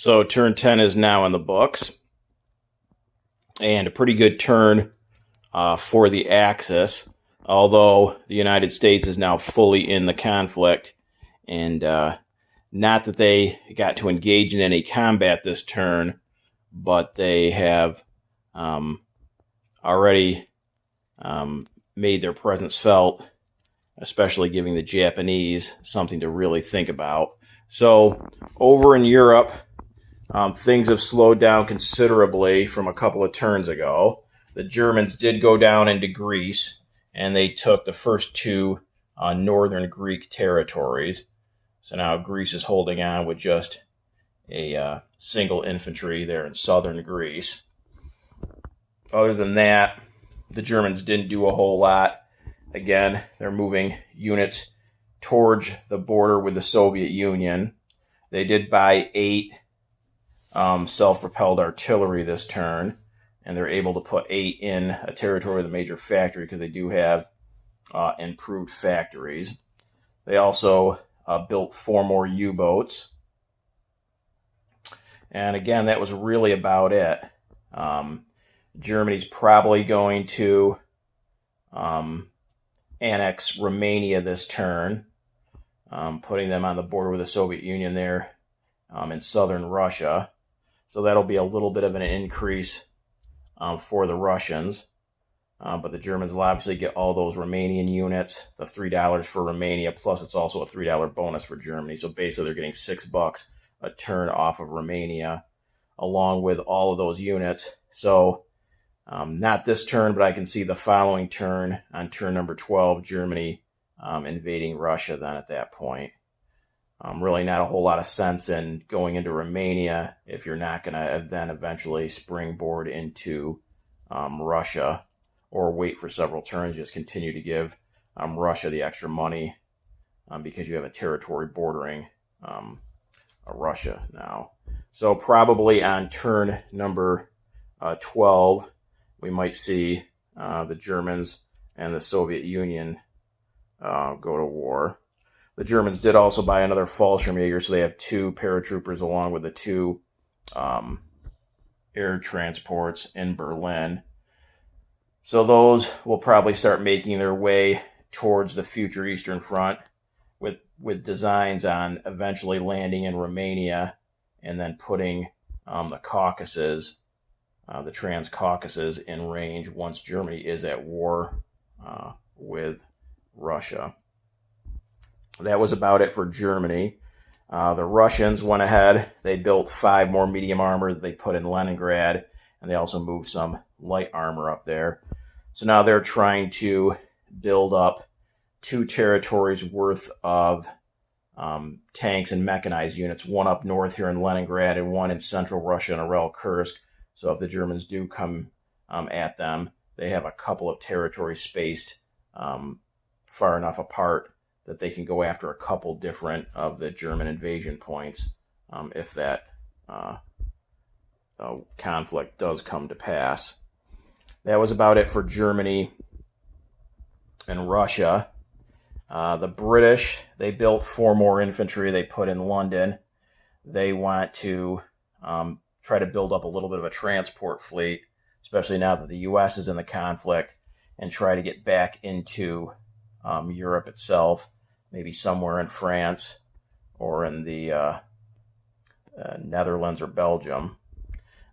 So turn 10 is now in the books, and a pretty good turn for the Axis, although the United States is now fully in the conflict, and not that they got to engage in any combat this turn, but they have already made their presence felt, especially giving the Japanese something to really think about. So over in Europe, things have slowed down considerably from a couple of turns ago. The Germans did go down into Greece, and they took the first two northern Greek territories. So now Greece is holding on with just a single infantry there in southern Greece. Other than that, the Germans didn't do a whole lot. Again, they're moving units towards the border with the Soviet Union. They did buy 8 self-propelled artillery this turn, and they're able to put 8 in a territory with a major factory because they do have improved factories. They also built 4 more U-boats. And again, that was really about it. Germany's probably going to annex Romania this turn, putting them on the border with the Soviet Union there in southern Russia. So that'll be a little bit of an increase for the Russians. But the Germans will obviously get all those Romanian units, the $3 for Romania, plus it's also a $3 bonus for Germany. So basically they're getting $6 a turn off of Romania, along with all of those units. So not this turn, but I can see the following turn, on turn number 12, Germany invading Russia then at that point. Really not a whole lot of sense in going into Romania if you're not going to then eventually springboard into Russia, or wait for several turns. Just continue to give Russia the extra money because you have a territory bordering Russia now. So probably on turn number 12, we might see the Germans and the Soviet Union go to war. The Germans did also buy another Fallschirmjäger, so they have 2 paratroopers along with the 2 air transports in Berlin. So those will probably start making their way towards the future Eastern Front with designs on eventually landing in Romania and then putting the Caucasus, the Trans-Caucasus, in range once Germany is at war with Russia. That was about it for Germany. The Russians went ahead. They built 5 more medium armor that they put in Leningrad, and they also moved some light armor up there. So now they're trying to build up 2 territories worth of tanks and mechanized units, one up north here in Leningrad and one in central Russia in Kursk. So if the Germans do come at them, they have a couple of territories spaced far enough apart that they can go after a couple different of the German invasion points if that conflict does come to pass. That was about it for Germany and Russia. The British, they built 4 more infantry they put in London. They want to try to build up a little bit of a transport fleet, especially now that the U.S. is in the conflict, and try to get back into Europe itself, maybe somewhere in France or in the Netherlands or Belgium.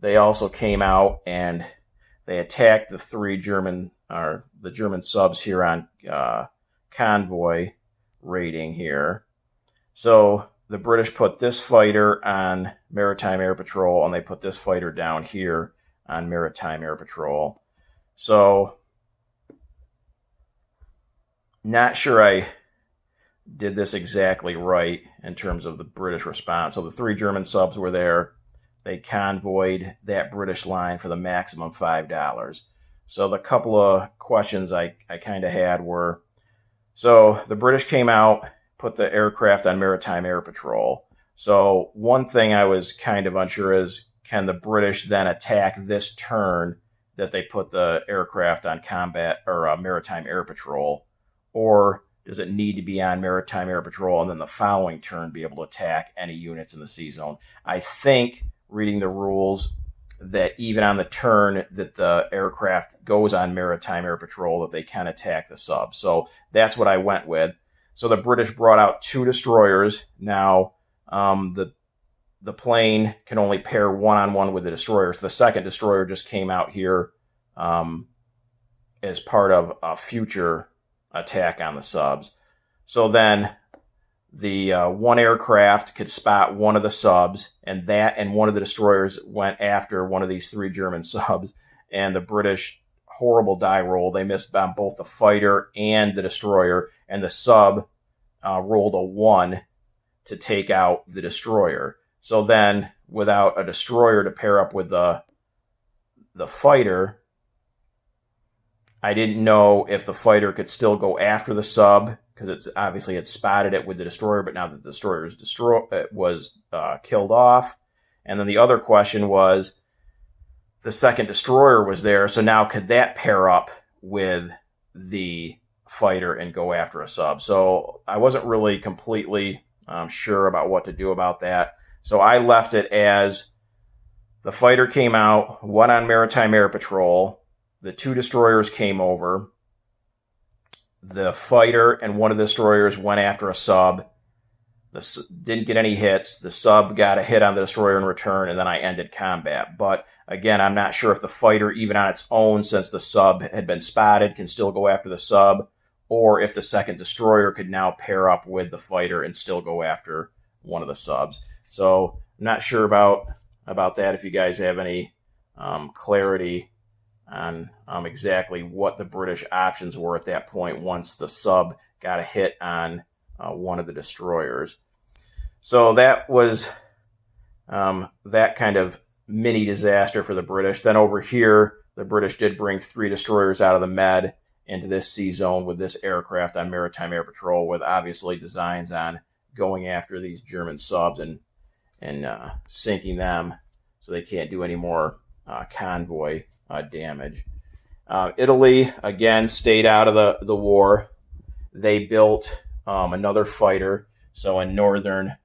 They also came out and they attacked the German subs here on convoy raiding here. So the British put this fighter on maritime air patrol, and they put this fighter down here on maritime air patrol. So not sure I did this exactly right in terms of the British response. So the 3 German subs were there. They convoyed that British line for the maximum $5. So the couple of questions I kind of had were, so the British came out, put the aircraft on maritime air patrol. So one thing I was kind of unsure is, can the British then attack this turn that they put the aircraft on combat or maritime air patrol? Or does it need to be on maritime air patrol and then the following turn be able to attack any units in the sea zone? I think, reading the rules, that even on the turn that the aircraft goes on maritime air patrol, that they can attack the sub. So that's what I went with. So the British brought out 2 destroyers. Now, the plane can only pair one-on-one with the destroyer. So the second destroyer just came out here as part of a future attack on the subs. So then the one aircraft could spot one of the subs, and one of the destroyers went after one of these 3 German subs. And the British, horrible die roll. They missed on both the fighter and the destroyer, and the sub rolled a 1 to take out the destroyer. So then, without a destroyer to pair up with the fighter, I didn't know if the fighter could still go after the sub, because it's obviously it spotted it with the destroyer, but now that the destroyer was killed off. And then the other question was, the second destroyer was there, so now could that pair up with the fighter and go after a sub? So I wasn't really completely sure about what to do about that. So I left it as the fighter came out, went on maritime air patrol, the 2 destroyers came over, the fighter and one of the destroyers went after a sub, didn't get any hits, the sub got a hit on the destroyer in return, and then I ended combat. But again, I'm not sure if the fighter, even on its own, since the sub had been spotted, can still go after the sub, or if the second destroyer could now pair up with the fighter and still go after one of the subs. So I'm not sure about that. If you guys have any clarity on exactly what the British options were at that point once the sub got a hit on one of the destroyers. So that was that kind of mini disaster for the British. Then over here, the British did bring 3 destroyers out of the Med into this sea zone with this aircraft on maritime air patrol, with obviously designs on going after these German subs and sinking them so they can't do any more convoy damage. Italy, again, stayed out of the war. They built another fighter. So in northern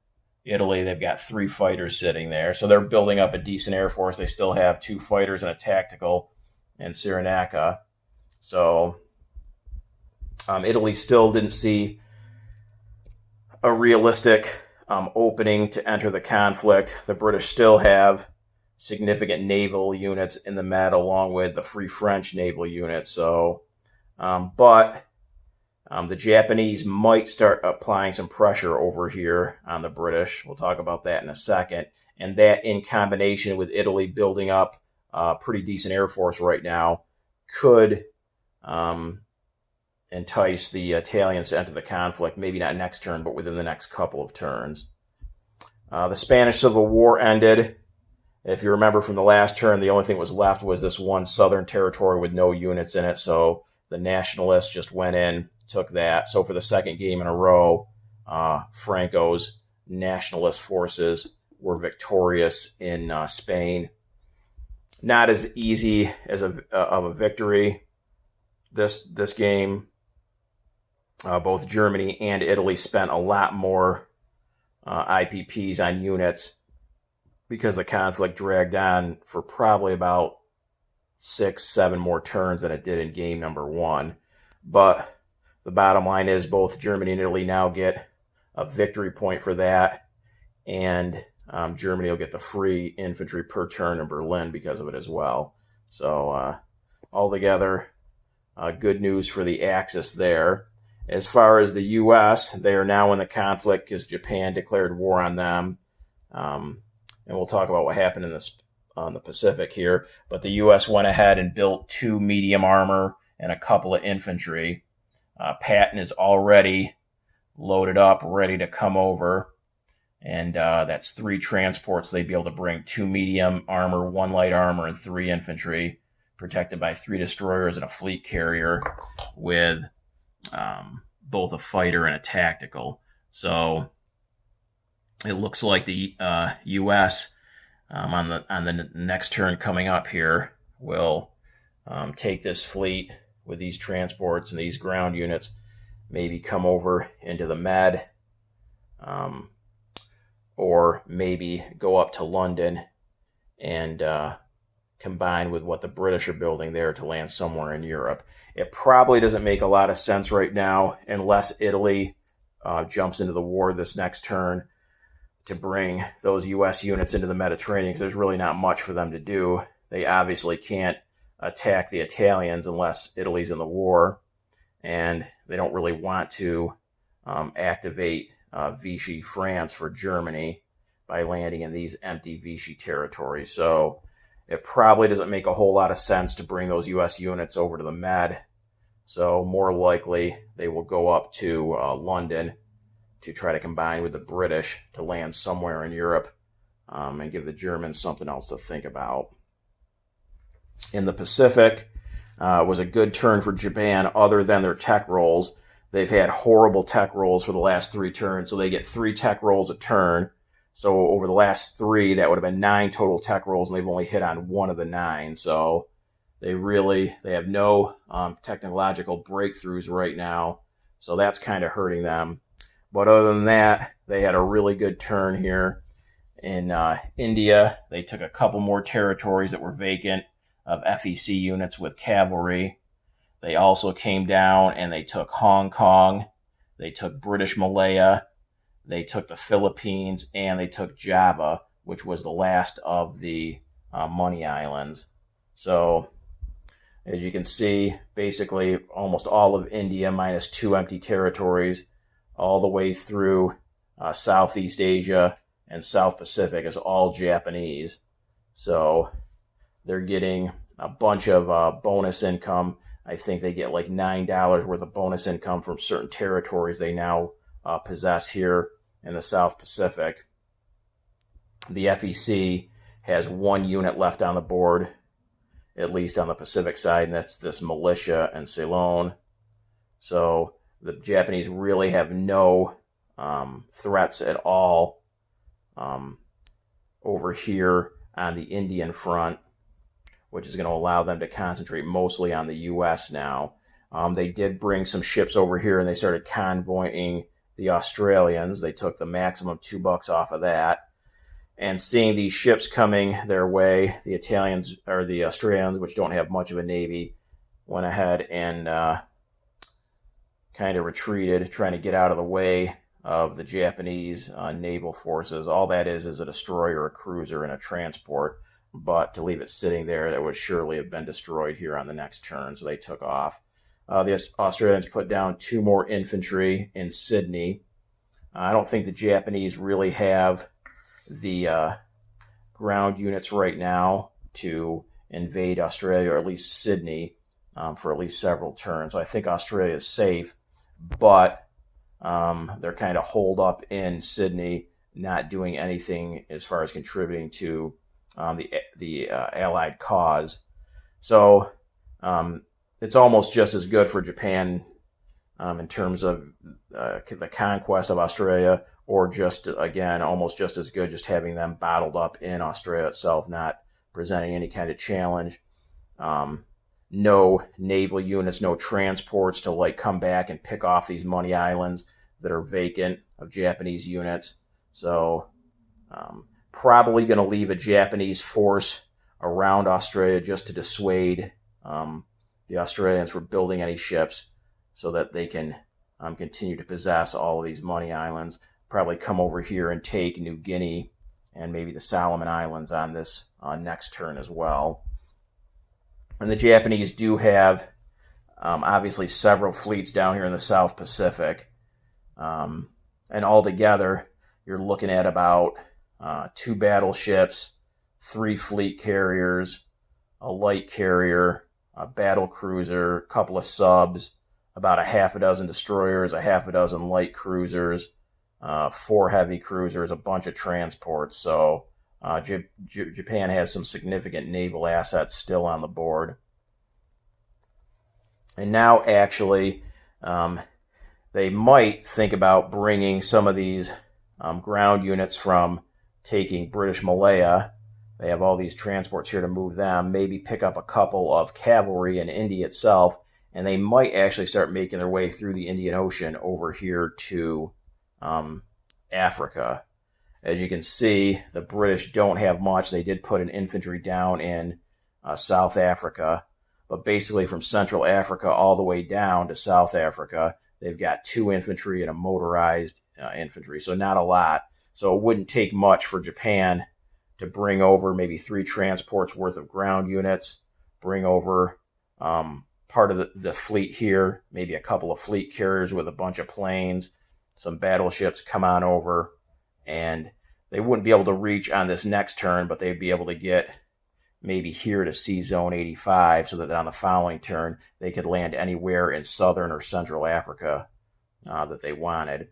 Italy, they've got 3 fighters sitting there. So they're building up a decent air force. They still have 2 fighters and a tactical in Cyrenaica. So Italy still didn't see a realistic opening to enter the conflict. The British still have significant naval units in the Med, along with the Free French naval units. So, but the Japanese might start applying some pressure over here on the British. We'll talk about that in a second. And that, in combination with Italy building up a pretty decent air force right now, could entice the Italians to enter the conflict, maybe not next turn, but within the next couple of turns. The Spanish Civil War ended. If you remember from the last turn, the only thing that was left was this one southern territory with no units in it, so the Nationalists just went in, took that. So for the second game in a row, Franco's nationalist forces were victorious in Spain. Not as easy as of a victory this game. Both Germany and Italy spent a lot more IPPs on units because the conflict dragged on for probably about 6-7 more turns than it did in game number 1. But the bottom line is both Germany and Italy now get a victory point for that, and Germany will get the free infantry per turn in Berlin because of it as well. So altogether, good news for the Axis there. As far as the U.S., they are now in the conflict because Japan declared war on them. And we'll talk about what happened on the Pacific here. But the U.S. went ahead and built 2 medium armor and a couple of infantry. Patton is already loaded up, ready to come over. And that's 3 transports. They'd be able to bring 2 medium armor, 1 light armor, and 3 infantry, protected by 3 destroyers and a fleet carrier with both a fighter and a tactical. So it looks like the U.S. On the next turn coming up here will take this fleet with these transports and these ground units, maybe come over into the Med, or maybe go up to London and combine with what the British are building there to land somewhere in Europe. It probably doesn't make a lot of sense right now unless Italy jumps into the war this next turn to bring those U.S. units into the Mediterranean, because there's really not much for them to do. They obviously can't attack the Italians unless Italy's in the war, and they don't really want to activate Vichy France for Germany by landing in these empty Vichy territories. So it probably doesn't make a whole lot of sense to bring those U.S. units over to the Med. So more likely they will go up to London to try to combine with the British to land somewhere in Europe, and give the Germans something else to think about. In the Pacific, was a good turn for Japan other than their tech rolls. They've had horrible tech rolls for the last 3 turns, so they get 3 tech rolls a turn. So over the last 3, that would have been 9 total tech rolls, and they've only hit on 1 of the 9. So they have no technological breakthroughs right now. So that's kind of hurting them. But other than that, they had a really good turn here. In India, they took a couple more territories that were vacant of FEC units with cavalry. They also came down and they took Hong Kong. They took British Malaya. They took the Philippines, and they took Java, which was the last of the Money Islands. So as you can see, basically almost all of India minus 2 empty territories, all the way through Southeast Asia and South Pacific is all Japanese. So they're getting a bunch of bonus income. I think they get like $9 worth of bonus income from certain territories they now possess here in the South Pacific. The FEC has 1 unit left on the board, at least on the Pacific side, and that's this militia in Ceylon. So the Japanese really have no threats at all over here on the Indian front, which is going to allow them to concentrate mostly on the U.S. now. They did bring some ships over here, and they started convoying the Australians. They took the maximum $2 off of that. And seeing these ships coming their way, the Italians, or the Australians, which don't have much of a navy, went ahead and kind of retreated, trying to get out of the way of the Japanese naval forces. All that is a destroyer, a cruiser, and a transport. But to leave it sitting there, that would surely have been destroyed here on the next turn, so they took off. The Australians put down 2 more infantry in Sydney. I don't think the Japanese really have the ground units right now to invade Australia, or at least Sydney, for at least several turns. So I think Australia is safe, but they're kind of holed up in Sydney, not doing anything as far as contributing to the Allied cause. So it's almost just as good for Japan in terms of the conquest of Australia, or just, again, almost just as good just having them bottled up in Australia itself, not presenting any kind of challenge. No naval units, no transports to like come back and pick off these Money Islands that are vacant of Japanese units. So probably going to leave a Japanese force around Australia just to dissuade the Australians from building any ships, so that they can continue to possess all of these Money Islands. Probably come over here and take New Guinea and maybe the Solomon Islands on this next turn as well. And the Japanese do have obviously several fleets down here in the South Pacific. And altogether, you're looking at about 2 battleships, 3 fleet carriers, a light carrier, a battle cruiser, a couple of subs, about a half a dozen destroyers, a half a dozen light cruisers, 4 heavy cruisers, a bunch of transports. So Japan has some significant naval assets still on the board. And now, actually, they might think about bringing some of these ground units from taking British Malaya. They have all these transports here to move them. Maybe pick up a couple of cavalry in India itself and they might actually start making their way through the Indian Ocean over here to Africa. As you can see, the British don't have much. They did put an infantry down in South Africa, but basically from Central Africa all the way down to South Africa, they've got 2 infantry and a motorized infantry, so not a lot. So it wouldn't take much for Japan to bring over maybe 3 transports worth of ground units, bring over part of the fleet here, maybe a couple of fleet carriers with a bunch of planes, some battleships come on over, and they wouldn't be able to reach on this next turn, but they'd be able to get maybe here to Sea Zone 85 so that on the following turn they could land anywhere in southern or central Africa that they wanted.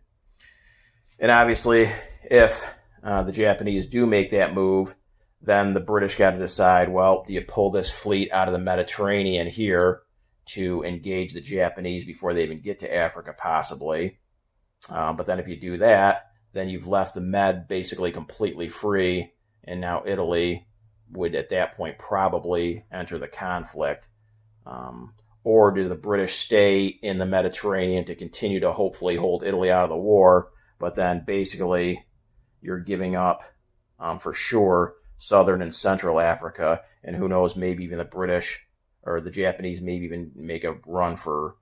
And obviously, if the Japanese do make that move, then the British got to decide, well, do you pull this fleet out of the Mediterranean here to engage the Japanese before they even get to Africa, possibly? But then if you do that, then you've left the Med basically completely free, and now Italy would at that point probably enter the conflict. Or do the British stay in the Mediterranean to continue to hopefully hold Italy out of the war, but then basically you're giving up for sure southern and central Africa, and who knows, maybe even the British or the Japanese maybe even make a run for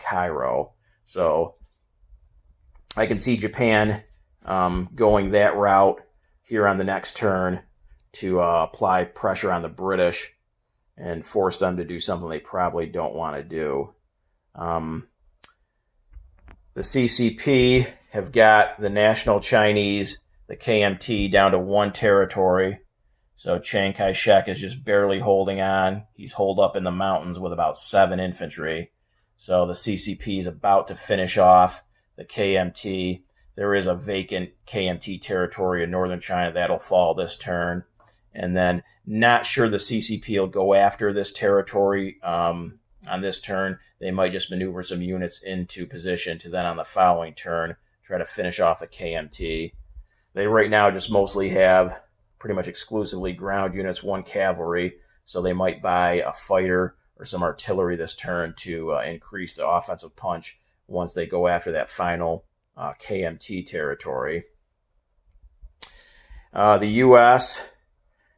Cairo. So I can see Japan going that route here on the next turn to apply pressure on the British and force them to do something they probably don't want to do. The CCP have got the National Chinese, the KMT, down to 1 territory. So Chiang Kai-shek is just barely holding on. He's holed up in the mountains with about 7 infantry. So the CCP is about to finish off the KMT. There is a vacant KMT territory in northern China that'll fall this turn. And then not sure the CCP will go after this territory on this turn. They might just maneuver some units into position to then on the following turn try to finish off the KMT. They right now just mostly have pretty much exclusively ground units, 1 cavalry, so they might buy a fighter or some artillery this turn to increase the offensive punch once they go after that final KMT territory. The U.S.,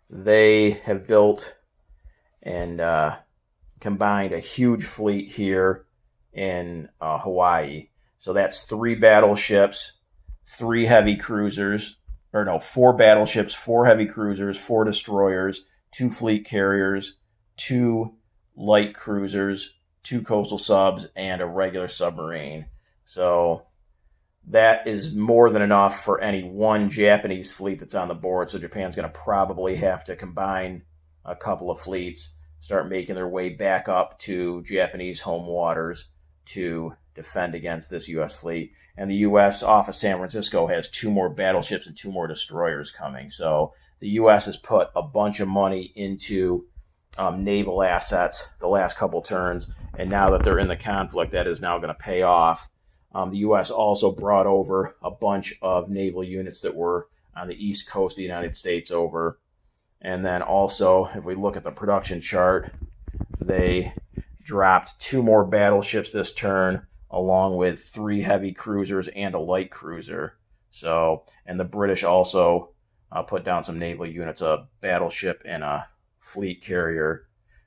they have built and combined a huge fleet here in Hawaii. So that's 3 battleships, 3 heavy cruisers, 4 battleships, 4 heavy cruisers, 4 destroyers, 2 fleet carriers, 2 light cruisers, 2 coastal subs, and a regular submarine. So that is more than enough for any one Japanese fleet that's on the board. So Japan's going to probably have to combine a couple of fleets, start making their way back up to Japanese home waters to defend against this U.S. fleet. And the U.S. off of San Francisco has 2 more battleships and 2 more destroyers coming. So the U.S. has put a bunch of money into naval assets the last couple turns, and now that they're in the conflict, that is now going to pay off. The U.S. also brought over a bunch of naval units that were on the east coast of the United States over. And then also, if we look at the production chart, they dropped 2 more battleships this turn, along with 3 heavy cruisers and a light cruiser. So, and the British also put down some naval units, a battleship and a fleet carrier.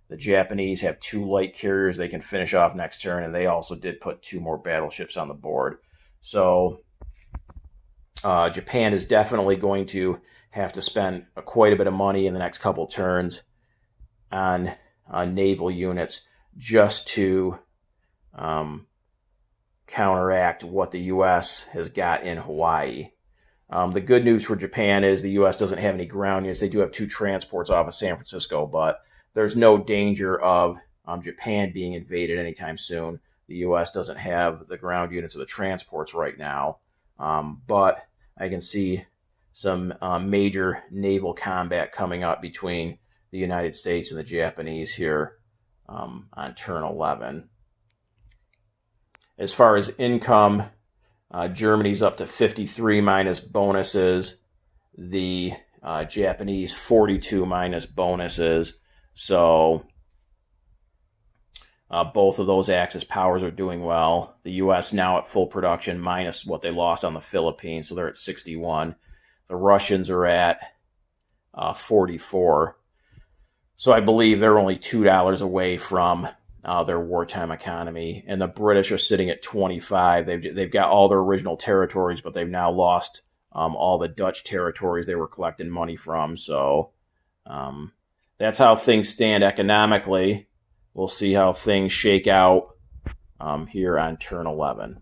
The Japanese have 2 light carriers they can finish off next turn, and they also did put 2 more battleships on the board. So Japan is definitely going to have to spend quite a bit of money in the next couple turns on naval units just to counteract what the U.S. has got in Hawaii. The good news for Japan is the U.S. doesn't have any ground units. They do have 2 transports off of San Francisco, but there's no danger of Japan being invaded anytime soon. The U.S. doesn't have the ground units or the transports right now, but I can see some major naval combat coming up between the United States and the Japanese here on turn 11. As far as income, Germany's up to 53 minus bonuses. The Japanese 42 minus bonuses. So Both of those Axis powers are doing well. The U.S. now at full production, minus what they lost on the Philippines, so they're at 61. The Russians are at 44. So I believe they're only $2 away from their wartime economy, and the British are sitting at 25. They've got all their original territories, but they've now lost all the Dutch territories they were collecting money from. So that's how things stand economically. We'll see how things shake out here on turn 11.